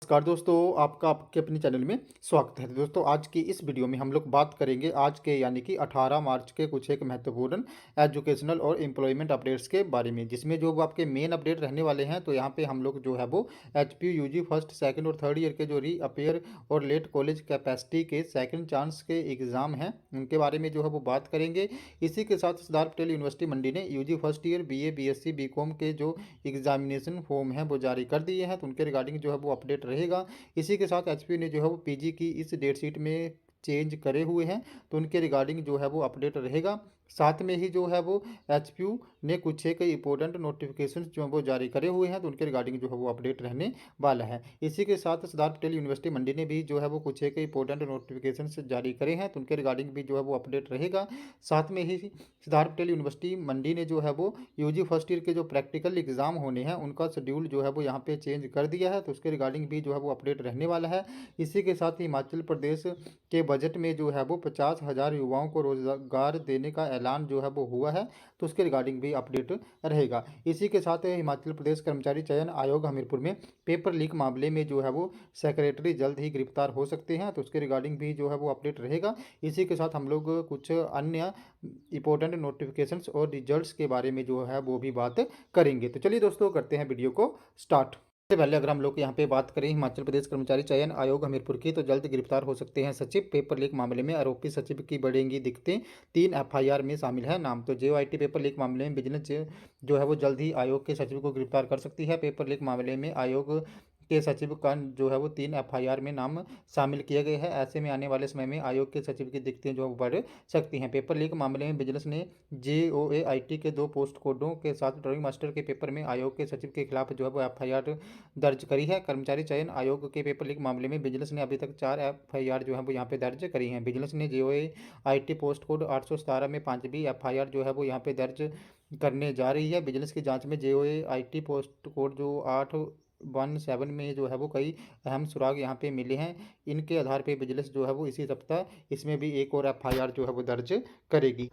नमस्कार दोस्तों, आपका आपके अपने चैनल में स्वागत है। दोस्तों, आज की इस वीडियो में हम लोग बात करेंगे आज के यानी कि 18 मार्च के कुछ एक महत्वपूर्ण एजुकेशनल और एम्प्लॉयमेंट अपडेट्स के बारे में, जिसमें जो वो आपके मेन अपडेट रहने वाले हैं। तो यहाँ पे हम लोग जो है वो एचपीयू यूजी फर्स्ट सेकंड और थर्ड ईयर के जो रीअपेयर और लेट कॉलेज कैपेसिटी के सेकंड चांस के एग्ज़ाम हैं, उनके बारे में जो है वो बात करेंगे। इसी के साथ सरदार पटेल यूनिवर्सिटी मंडी ने UG first year BA BSc BCom के जो एग्जामिनेशन फॉर्म हैं वो जारी कर दिए हैं, तो उनके रिगार्डिंग जो है वो अपडेट रहेगा। इसी के साथ एचपीयू ने जो है वो पीजी की इस डेट शीट में चेंज करे हुए हैं, तो उनके रिगार्डिंग जो है वो अपडेट रहेगा। साथ में ही जो है वो एचपीयू ने कुछ एक इंपॉर्टेंट नोटिफिकेशंस जो है वो जारी करे हुए हैं, तो उनके रिगार्डिंग जो है वो अपडेट रहने वाला है। इसी के साथ सरदार पटेल यूनिवर्सिटी मंडी ने भी जो है वो कुछ एक इंपॉर्टेंट नोटिफिकेशंस जारी करे हैं, तो उनके रिगार्डिंग भी जो है वो अपडेट रहेगा। साथ में ही सरदार पटेल यूनिवर्सिटी मंडी ने जो है वो यूजी फर्स्ट ईयर के जो प्रैक्टिकल एग्जाम होने हैं उनका शेड्यूल जो है वो यहाँ पे चेंज कर दिया है, तो उसके रिगार्डिंग भी जो है वो अपडेट रहने वाला है। इसी के साथ ही हिमाचल प्रदेश के बजट में जो है वो 50,000 युवाओं को रोजगार देने का ऐलान जो है वो हुआ है, तो उसके रिगार्डिंग भी अपडेट रहेगा। इसी के साथ हिमाचल प्रदेश कर्मचारी चयन आयोग हमीरपुर में पेपर लीक मामले में जो है वो सेक्रेटरी जल्द ही गिरफ्तार हो सकते हैं, तो उसके रिगार्डिंग भी जो है वो अपडेट रहेगा। इसी के साथ हम लोग कुछ अन्य इंपॉर्टेंट नोटिफिकेशंस और रिजल्ट्स के बारे में जो है वो भी बात करेंगे। तो चलिए दोस्तों, करते हैं वीडियो को स्टार्ट। सबसे पहले अगर हम लोग यहाँ पे बात करें हिमाचल प्रदेश कर्मचारी चयन आयोग हमीरपुर की, तो जल्द गिरफ्तार हो सकते हैं सचिव। पेपर लीक मामले में आरोपी सचिव की बढ़ेंगी दिक्कतें, 3 एफआईआर में शामिल है नाम। तो जेओआईटी पेपर लीक मामले में विजिलेंस जो है वो जल्द ही आयोग के सचिव को गिरफ्तार कर सकती है। पेपर लीक मामले में आयोग के सचिव का जो है वो 3 एफआईआर में नाम शामिल किए गए हैं। ऐसे में आने वाले समय में आयोग के सचिव की दिक्कतें जो बढ़ सकती हैं। पेपर लीक मामले में विजिलेंस ने जेओएआईटी के 2 पोस्ट कोडों के साथ ड्राइंग मास्टर के पेपर में आयोग के सचिव के खिलाफ जो है वो एफआईआर दर्ज करी है। कर्मचारी चयन आयोग के पेपर लीक मामले में विजिलेंस ने अभी तक 4 एफआईआर जो है वो यहाँ पे दर्ज करी हैं। विजिलेंस ने जेओएआईटी पोस्ट कोड 817 में 5वीं एफआईआर जो है वो यहाँ पे दर्ज करने जा रही है। विजिलेंस की जांच में जेओएआईटी पोस्ट कोड जो 817 में जो है वो कई अहम सुराग यहाँ पे मिले हैं। इनके आधार पे विजिलेंस जो है वो इसी सप्ताह इसमें भी एक और एफआईआर जो है वो दर्ज करेगी।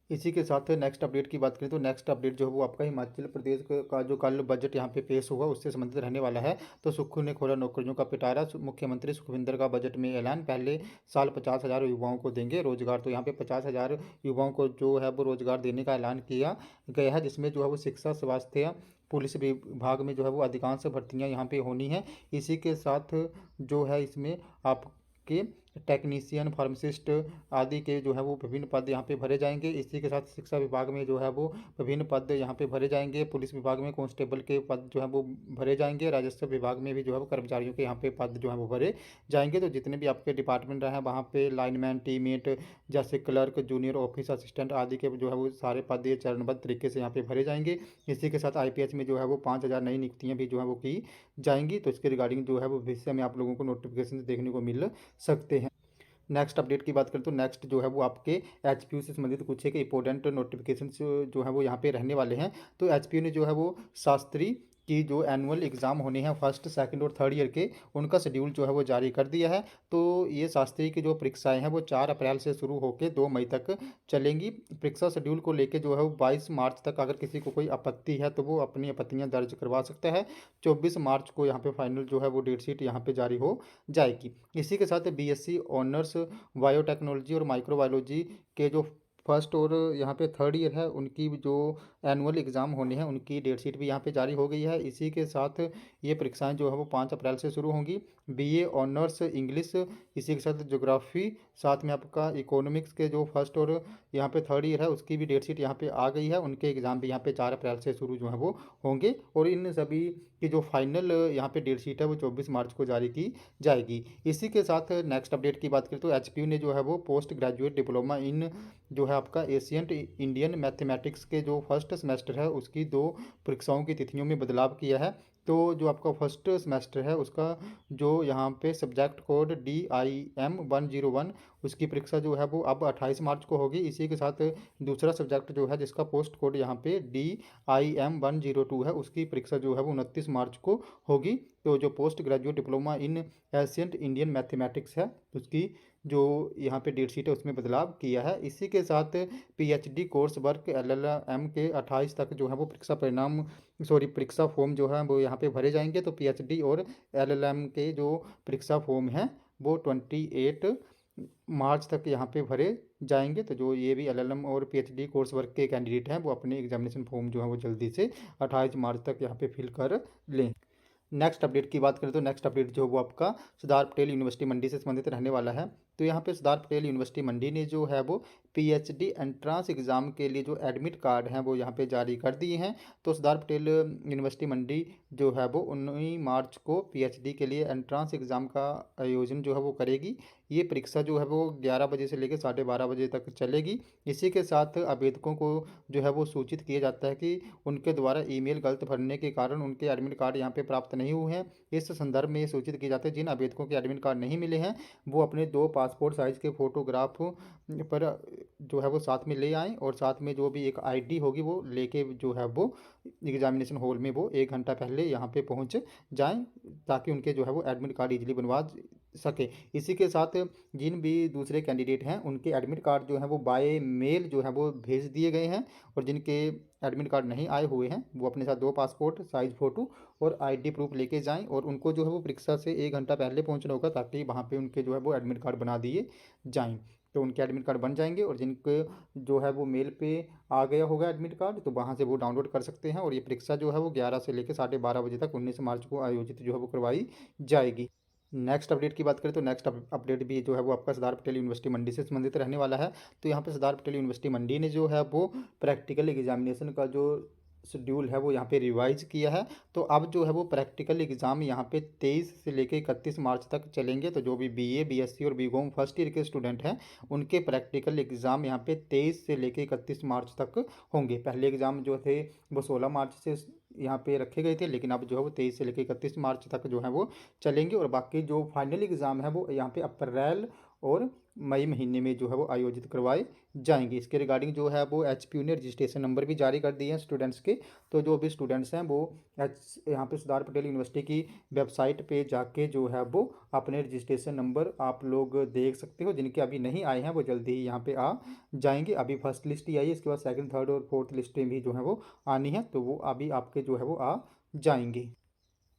इसी के साथ नेक्स्ट अपडेट की बात करें तो नेक्स्ट अपडेट जो है वो आपका हिमाचल प्रदेश का जो कल बजट यहाँ पे पेश हुआ उससे संबंधित रहने वाला है। तो सुक्खू ने खोला नौकरियों का पिटारा, मुख्यमंत्री सुखविंदर का बजट में ऐलान, पहले साल 50,000 युवाओं को देंगे रोजगार। तो यहाँ पे 50,000 युवाओं को जो है वो रोजगार देने का ऐलान किया गया है, जिसमें जो है वो शिक्षा, स्वास्थ्य, पुलिस विभाग में जो है वो अधिकांश भर्तियाँ यहाँ पे होनी है। इसी के साथ जो है इसमें आपके टेक्नीशियन, फार्मासिस्ट आदि के जो है वो विभिन्न पद यहाँ पे भरे जाएंगे। इसी के साथ शिक्षा विभाग में जो है वो विभिन्न पद यहाँ पे भरे जाएंगे। पुलिस विभाग में कांस्टेबल के पद जो है वो भरे जाएंगे। राजस्व विभाग में भी जो है वो कर्मचारियों के यहाँ पे पद जो है वो भरे जाएंगे। तो जितने भी आपके डिपार्टमेंट रहे हैं वहाँ पे लाइनमैन, टीममेट, जैसे क्लर्क, जूनियर ऑफिस असिस्टेंट आदि के जो है वो सारे पद ये चरणबद्ध तरीके से यहाँ पे भरे जाएंगे। इसी के साथ आईपीएच में जो है वो 5,000 नई नियुक्तियाँ भी जो है वो की जाएंगी। तो इसके रिगार्डिंग जो है वो भविष्य में आप लोगों को नोटिफिकेशन देखने को मिल सकते हैं। नेक्स्ट अपडेट की बात करें तो नेक्स्ट जो है वो आपके एचपीयू से संबंधित कुछ एक इंपॉर्टेंट नोटिफिकेशन जो है वो यहाँ पे रहने वाले हैं। तो एचपीयू ने जो है वो शास्त्री की जो एनुअल एग्ज़ाम होने हैं फर्स्ट, सेकंड और थर्ड ईयर के, उनका शेड्यूल जो है वो जारी कर दिया है। तो ये शास्त्री की जो परीक्षाएं हैं वो 4 अप्रैल से शुरू होकर 2 मई तक चलेंगी। परीक्षा शेड्यूल को लेकर जो है वो 22 मार्च तक अगर किसी को कोई आपत्ति है तो वो अपनी आपत्तियाँ दर्ज करवा सकता है। 24 मार्च को यहाँ पे फाइनल जो है वो डेट शीट यहाँ पे जारी हो जाएगी। इसी के साथ बीएससी ऑनर्स बायोटेक्नोलॉजी और माइक्रोबायोलॉजी के जो फर्स्ट और यहाँ पे थर्ड ईयर है उनकी जो एनुअल एग्ज़ाम होने हैं उनकी डेट शीट भी यहाँ पे जारी हो गई है। इसी के साथ ये परीक्षाएं जो है वो 5 अप्रैल से शुरू होंगी। बीए ऑनर्स इंग्लिश, इसी के साथ ज्योग्राफी, साथ में आपका इकोनॉमिक्स के जो फर्स्ट और यहाँ पे थर्ड ईयर है उसकी भी डेट शीट यहाँ पे आ गई है। उनके एग्ज़ाम भी यहाँ पे 4 अप्रैल से शुरू जो है वो होंगे, और इन सभी की जो फाइनल यहाँ पे डेट शीट है वो 24 मार्च को जारी की जाएगी। इसी के साथ नेक्स्ट अपडेट की बात करें तो एचपीयू ने जो है वो पोस्ट ग्रेजुएट डिप्लोमा इन जो है आपका एशियंट इंडियन मैथमेटिक्स के जो फर्स्ट सेमेस्टर है उसकी 2 परीक्षाओं की तिथियों में बदलाव किया है। तो जो आपका फर्स्ट सेमेस्टर है उसका जो यहाँ पे सब्जेक्ट कोड DIM 101 उसकी परीक्षा जो है वो अब 28 मार्च को होगी। इसी के साथ दूसरा सब्जेक्ट जो है जिसका पोस्ट कोड यहाँ पे DIM102 है, उसकी परीक्षा जो है वो 29 मार्च को होगी। तो जो post graduate diploma in ancient Indian mathematics है, उसकी जो यहाँ पे डेट शीट है उसमें बदलाव किया है। इसी के साथ PhD कोर्स वर्क LLM के 28 तक जो है वो परीक्षा फॉर्म जो है वो यहाँ पे भरे जाएंगे। तो PhD और LLM के जो परीक्षा फॉर्म हैं वो 28 मार्च तक यहाँ पे भरे जाएंगे। तो जो ये भी LLM और PhD कोर्स वर्क के कैंडिडेट हैं वो अपने एग्जामिनेशन फॉर्म जो है वो जल्दी से 28 मार्च तक यहाँ पे फिल कर लें। नेक्स्ट अपडेट की बात करें तो नेक्स्ट अपडेट जो वो आपका सरदार पटेल यूनिवर्सिटी मंडी से संबंधित रहने वाला है। तो यहाँ पे सरदार पटेल यूनिवर्सिटी मंडी ने जो है वो PhD एंट्रांस एग्ज़ाम के लिए जो एडमिट कार्ड हैं वो यहाँ पे जारी कर दिए हैं। तो सरदार पटेल यूनिवर्सिटी मंडी जो है वो 19 मार्च को PhD के लिए एंट्रांस एग्ज़ाम का आयोजन जो है वो करेगी। ये परीक्षा जो है वो 11 बजे से लेकर 12:30 बजे तक चलेगी। इसी के साथ आवेदकों को जो है वो सूचित किया जाता है कि उनके द्वारा ईमेल गलत भरने के कारण उनके एडमिट कार्ड यहाँ पे प्राप्त नहीं हुए हैं। इस संदर्भ में ये सूचित किया जाता है जिन आवेदकों के एडमिट कार्ड नहीं मिले हैं वो अपने 2 पासपोर्ट साइज़ के फ़ोटोग्राफ पर जो है वो साथ में ले आएँ, और साथ में जो भी एक ID होगी वो लेके जो है वो एग्जामिनेशन हॉल में वो 1 घंटा पहले यहाँ पे पहुँच जाएँ, ताकि उनके जो है वो एडमिट कार्ड ईजिली बनवा सके। इसी के साथ जिन भी दूसरे कैंडिडेट हैं उनके एडमिट कार्ड जो हैं वो बाय मेल जो है वो भेज दिए गए हैं, और जिनके एडमिट कार्ड नहीं आए हुए हैं वो अपने साथ 2 पासपोर्ट साइज़ फ़ोटो और ID प्रूफ लेके जाएं, और उनको जो है वो परीक्षा से 1 घंटा पहले पहुंचना होगा ताकि वहां पे उनके जो है वो एडमिट कार्ड बना दिए जाएं। तो उनके एडमिट कार्ड बन जाएंगे, और जिनके जो है वो मेल पे आ गया होगा एडमिट कार्ड तो वहाँ से वो डाउनलोड कर सकते हैं। और ये परीक्षा जो है वो 11 से लेकर 12:30 बजे तक 19 मार्च को आयोजित जो है वो करवाई जाएगी। नेक्स्ट अपडेट की बात करें तो नेक्स्ट अपडेट भी जो है वो आपका सरदार पटेल यूनिवर्सिटी मंडी से संबंधित रहने वाला है। तो यहाँ पे सरदार पटेल यूनिवर्सिटी मंडी ने जो है वो प्रैक्टिकल एग्जामिनेशन का जो शेड्यूल है वो यहाँ पे रिवाइज किया है। तो अब जो है वो प्रैक्टिकल एग्ज़ाम यहाँ पे 23 से लेकर 31 मार्च तक चलेंगे। तो जो भी BA BSc और BCom फर्स्ट ईयर के स्टूडेंट हैं उनके प्रैक्टिकल एग्ज़ाम यहाँ पे 23 से लेकर 31 मार्च तक होंगे। पहले एग्ज़ाम जो थे वो 16 मार्च से यहाँ पे रखे गए थे, लेकिन अब जो है वो 23 से लेकर 31 मार्च तक जो है वो चलेंगे। और बाकी जो फाइनल एग्ज़ाम है वो यहाँ पे अप्रैल और मई महीने में जो है वो आयोजित करवाए जाएंगे। इसके रिगार्डिंग जो है वो HP ने रजिस्ट्रेशन नंबर भी जारी कर दिए हैं स्टूडेंट्स के। तो जो भी स्टूडेंट्स हैं वो यहाँ पे सरदार पटेल यूनिवर्सिटी की वेबसाइट पे जाके जो है वो अपने रजिस्ट्रेशन नंबर आप लोग देख सकते हो। जिनके अभी नहीं आए हैं वो जल्दी ही यहाँ पे आ जाएंगे। अभी फर्स्ट लिस्ट ही आई है, इसके बाद सेकंड थर्ड और फोर्थ लिस्टें भी जो है वो आनी है, तो वो अभी आपके जो है वो आ जाएंगी।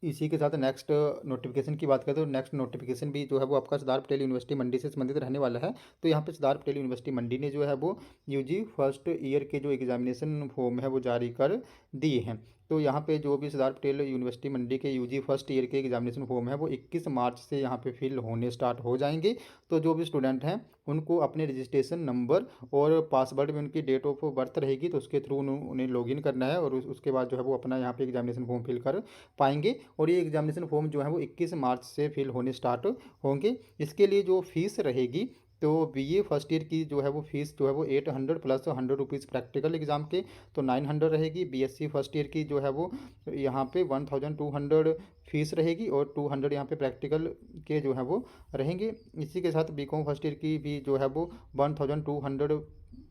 इसी के साथ नेक्स्ट नोटिफिकेशन की बात करें तो नेक्स्ट नोटिफिकेशन भी जो है वो आपका सरदार पटेल यूनिवर्सिटी मंडी से संबंधित रहने वाला है। तो यहाँ पे सरदार पटेल यूनिवर्सिटी मंडी ने जो है वो UG फर्स्ट ईयर के जो एग्जामिनेशन फॉर्म है वो जारी कर दिए हैं। तो यहाँ पे जो भी सरदार पटेल यूनिवर्सिटी मंडी के UG फर्स्ट ईयर के एग्जामिनेशन फॉर्म है वो 21 मार्च से यहाँ पे फिल होने स्टार्ट हो जाएंगे। तो जो भी स्टूडेंट हैं उनको अपने रजिस्ट्रेशन नंबर और पासवर्ड में उनकी डेट ऑफ बर्थ रहेगी, तो उसके थ्रू उन्हें लॉगिन करना है, और उसके बाद जो है वो अपना यहाँ पे एग्जामिनेशन फॉर्म फिल कर पाएंगे। और ये एग्जामिनेशन फॉर्म जो है वो 21 मार्च से फिल होने स्टार्ट होंगे। इसके लिए जो फीस रहेगी तो BA फर्स्ट ईयर की जो है वो फीस जो है वो 800 प्लस 100 रुपीज़ प्रैक्टिकल एग्ज़ाम के तो 900 रहेगी। BSc फर्स्ट ईयर की जो है वो यहाँ पे 1200 फीस रहेगी, और 200 यहाँ पे प्रैक्टिकल के जो है वो रहेंगे। इसी के साथ BCom फर्स्ट ईयर की भी जो है वो 1200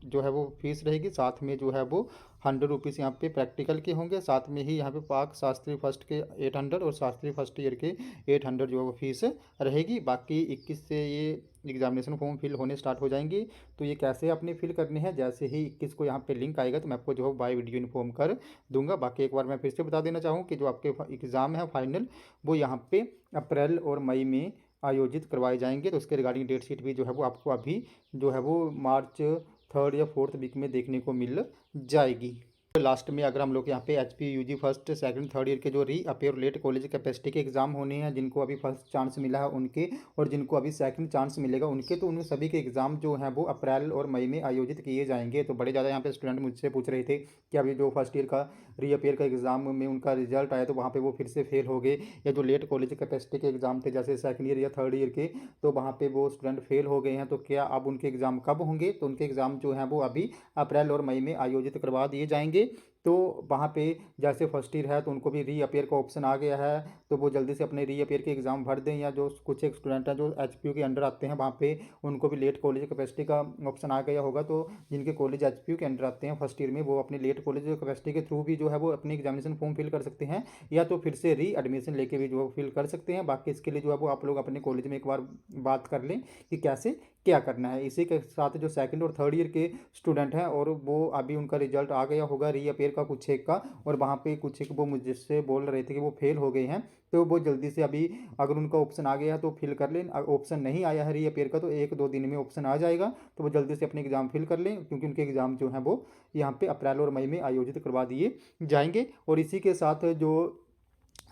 जो है वो फीस रहेगी। साथ में जो है वो 100 रुपीज़ यहाँ पे प्रैक्टिकल के होंगे। साथ में ही यहाँ पे पाक शास्त्री फर्स्ट के 800 और शास्त्री फर्स्ट ईयर के 800 जो है वो फीस रहेगी। बाकी 21 से ये एग्जामिनेशन फॉर्म फिल होने स्टार्ट हो जाएंगे। तो ये कैसे आपने फिल करने हैं, जैसे ही 21 को यहाँ पे लिंक आएगा तो मैं आपको जो है बाय वीडियो इन्फॉर्म कर दूंगा। बाकी एक बार मैं फिर से बता देना चाहूँ कि जो आपके एग्ज़ाम है फाइनल वो यहाँ पे अप्रैल और मई में आयोजित करवाए जाएंगे। तो उसके रिगार्डिंग डेट शीट भी जो है वो आपको अभी जो है वो मार्च 3rd या 4th वीक में देखने को मिल जाएगी। लास्ट में अगर हम लोग यहाँ पे HP UG first second third year के जो रीअपेयर लेट कॉलेज कैपेसिटी के एग्ज़ाम होने हैं, जिनको अभी फर्स्ट चांस मिला है उनके, और जिनको अभी सेकंड चांस मिलेगा उनके, तो उन सभी के एग्ज़ाम जो हैं वो अप्रैल और मई में आयोजित किए जाएंगे। तो बड़े ज़्यादा यहाँ पे स्टूडेंट मुझसे पूछ रहे थे कि अभी जो फर्स्ट ईयर का रीअपेयर का एग्ज़ाम में उनका रिजल्ट आया तो वहाँ पर वो फिर से फेल हो गए, या जो लेट कॉलेज कैपेसिटी के एग्ज़ाम थे जैसे सेकंड ईयर या थर्ड ईयर के, तो वहाँ पर वो स्टूडेंट फेल हो गए हैं। तो क्या अब उनके एग्ज़ाम कब होंगे, तो उनके एग्ज़ाम जो हैं वो अभी अप्रैल और मई में आयोजित करवा दिए जाएंगे। तो वहाँ पे जैसे फर्स्ट ईयर है तो उनको भी रीअपियर का ऑप्शन आ गया है, तो वो जल्दी से अपने रीअपियर के एग्ज़ाम भर दें। या जो कुछ एक स्टूडेंट हैं जो एचपीयू के अंडर आते हैं वहाँ पे उनको भी लेट कॉलेज कैपेसिटी का ऑप्शन आ गया होगा। तो जिनके कॉलेज एचपीयू के अंडर आते हैं फर्स्ट ईयर में, वो अपनी लेट कॉलेज कैपेसिटी के थ्रू भी जो है वो अपनी एग्जामिनेशन फॉर्म फिल कर सकते हैं, या तो फिर से री एडमिशन लेके भी जो है फिल कर सकते हैं। बाकी इसके लिए जो है वो आप लोग अपने कॉलेज में एक बार बात कर लें कि कैसे क्या करना है। इसी के साथ जो सेकंड और थर्ड ईयर के स्टूडेंट हैं और वो अभी उनका रिजल्ट आ गया होगा रीअपेयर का कुछ एक का, और वहाँ पे कुछ एक वो मुझसे बोल रहे थे कि वो फेल हो गए हैं, तो वो जल्दी से अभी अगर उनका ऑप्शन आ गया है तो फिल कर लें। ऑप्शन नहीं आया है रीअपेयर का तो 1-2 दिन में ऑप्शन आ जाएगा, तो वो जल्दी से अपने एग्ज़ाम फिल कर लें, क्योंकि उनके एग्ज़ाम जो हैं वो यहाँ पे अप्रैल और मई में आयोजित करवा दिए जाएंगे। और इसी के साथ जो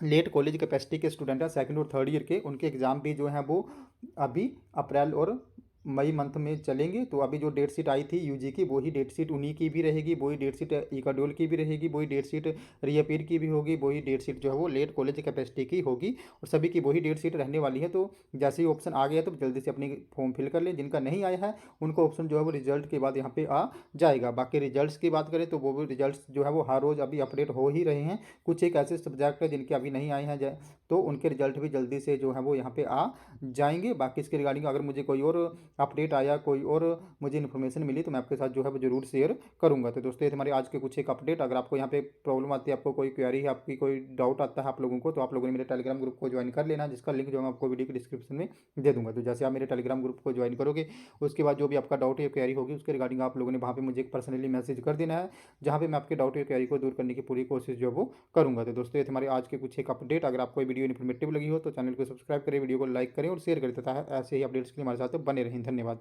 लेट कॉलेज कैपेसिटी के स्टूडेंट हैं सेकंड और थर्ड ईयर के, उनके एग्ज़ाम भी जो हैं वो अभी अप्रैल और मई मंथ में चलेंगे। तो अभी जो डेट शीट आई थी यूजी की, वही डेट शीट उन्हीं की भी रहेगी, वही डेट शीट इकाडोल की भी रहेगी, वही डेट शीट रीअपीयर की भी होगी, वही डेट शीट जो है वो लेट कॉलेज कैपेसिटी की होगी, और सभी की वही डेट शीट रहने वाली है। तो जैसे ही ऑप्शन आ गया तो जल्दी से अपनी फॉर्म फिल कर लें। जिनका नहीं आया है उनको ऑप्शन जो है वो रिजल्ट के बाद यहाँ पे आ जाएगा। बाकी रिजल्ट्स की बात करें तो वो भी रिजल्ट्स जो है वो हर रोज़ अभी अपडेट हो ही रहे हैं। कुछ एक ऐसे सब्जेक्ट है जिनके अभी नहीं आए हैं तो उनके रिजल्ट भी जल्दी से जो है वो यहाँ पे आ जाएंगे। बाकी इसके रिगार्डिंग अगर मुझे कोई और अपडेट आया, कोई और मुझे इन्फॉर्मेशन मिली, तो मैं आपके साथ जो है वो ज़रूर शेयर करूँगा। तो दोस्तों ये हमारे आज के कुछ एक अपडेट। अगर आपको यहाँ पे प्रॉब्लम आती है, आपको कोई क्वेरी है, आपकी कोई डाउट आता है आप लोगों को, तो आप लोगों ने मेरे टेलीग्राम ग्रुप को ज्वाइन कर लेना, जिसका लिंक जो मैं आपको वीडियो के डिस्क्रिप्शन में दे दूँगा। तो जैसे आप मेरे टेलीग्राम ग्रुप को ज्वाइन करोगे, उसके बाद जो भी आपका डाउट या क्वेरी होगी उसके रिगार्डिंग आप लोगों ने वहाँ पे मुझे पर्सनली मैसेज कर देना है, जहाँ पे मैं आपके डाउट या क्वेरी को दूर करने की पूरी कोशिश जो है वो करूँगा। तो दोस्तों ये हमारे आज के कुछ एक अपडेट। अगर आपको वीडियो इन्फॉर्मेटिव लगी हो तो चैनल को सब्सक्राइब करें, वीडियो को लाइक करें और शेयर करें, तथा ऐसे ही अपडेट्स के लिए हमारे साथ बने रहें। धन्यवाद।